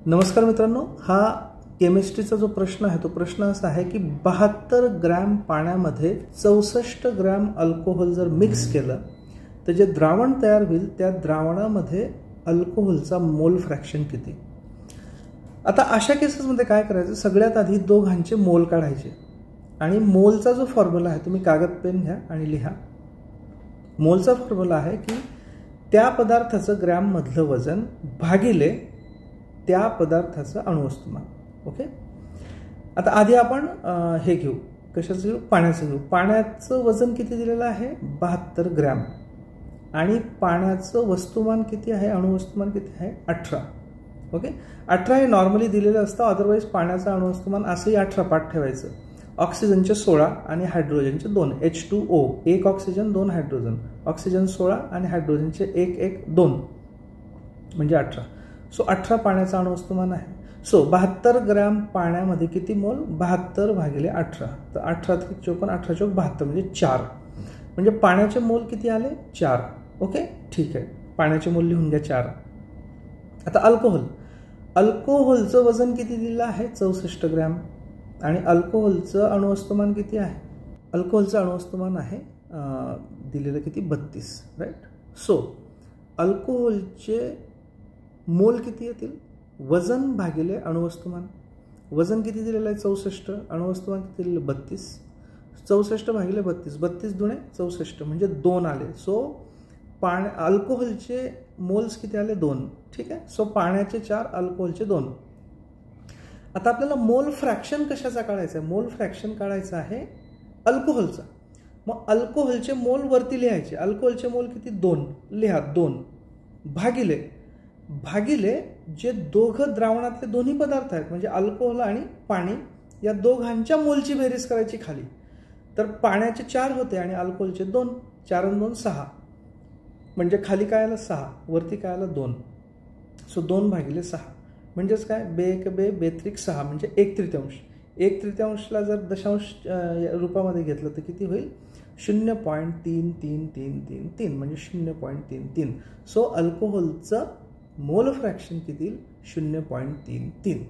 नमस्कार मित्रांनो, हा केमिस्ट्रीचा जो प्रश्न आहे तो प्रश्न असा आहे की 72 ग्रॅम पाण्यामध्ये 64 ग्रॅम अल्कोहोल जर मिक्स केलं तर जे द्रावण तयार होईल त्या द्रावणामध्ये अल्कोहोलचा मोल फ्रॅक्शन किती. आता अशा केसेसमध्ये काय करायचं, सगळ्यात आधी दोघांचे मोल काढायचे आणि मोलचा जो फॉर्म्युला आहे तुम्ही कागद पेन घ्या आणि लिहा. मोलचा फॉर्म्युला आहे की त्या पदार्थाचं ग्रॅममधलं वजन भागिले त्या पदार्थाचं अणुवस्तुमान. ओके, आता आधी आपण हे घेऊ, कशाचं घेऊ, पाण्याचं घेऊ. पाण्याचं वजन किती दिलेलं आहे, 72 ग्रॅम, आणि पाण्याचं वस्तुमान किती आहे, अणुवस्तुमान किती आहे, 18. ओके, 18 हे नॉर्मली दिलेलं असतं, अदरवाईज पाण्याचं अणुवस्तुमान असंही 18 पाठ ठेवायचं. ऑक्सिजनचे 16 आणि हायड्रोजनचे 2, H2O, 1 ऑक्सिजन 2 हायड्रोजन, ऑक्सिजन 16 आणि हायड्रोजनचे 1 म्हणजे 18. सो 18 पाण्याचं अणुवस्तुमान आहे. सो 72 ग्रॅम पाण्यामध्ये किती मोल, 72 भागिले 18, तर 18 × 54, 18 × 72 म्हणजे 4. म्हणजे पाण्याचे मोल किती आले, 4. ओके, ठीक आहे, पाण्याचे मोल लिहून घ्या 4. आता अल्कोहोलचं वजन किती दिलेलं आहे, 64 ग्रॅम, आणि अल्कोहोलचं अणुवस्तुमान किती आहे, अल्कोहोलचं अणुवस्तुमान आहे दिलेलं किती, 32. राईट. सो अल्कोहोलचे मोल किती येतील, वजन भागिले अणुवस्तुमान. वजन किती दिलेलं आहे, 64, अणुवस्तुमान किती दिलेलं, 32. 64 भागिले 32, 32 दुणे 64 म्हणजे 2 आले. सो अल्कोहोलचे मोल्स किती आले, 2. ठीक आहे. सो पाण्याचे 4, अल्कोहोलचे 2. आता आपल्याला मोल फ्रॅक्शन कशाचा काढायचा आहे, मोल फ्रॅक्शन काढायचं आहे अल्कोहोलचा. मग अल्कोहोलचे मोल वरती लिहायचे. अल्कोहोलचे मोल किती, 2 लिहा, 2 भागिले जे दोघं द्रावणातले दोन्ही पदार्थ आहेत, म्हणजे अल्कोहोल आणि पाणी, या दोघांच्या मोलची बेरीज करायची खाली. तर पाण्याचे 4 होते आणि अल्कोहोलचे 2, 4 आणि 2 6, म्हणजे खाली काय आलं 6, वरती काय आलं 2. सो 2 भागिले 6 म्हणजेच काय, 2×6 म्हणजे 1/3. 1/3ला जर दशांश रूपामध्ये घेतलं तर किती होईल, 0.3333 म्हणजे 0.33. सो अल्कोहोलचं मोल फ्रॅक्शन किती, 0.33.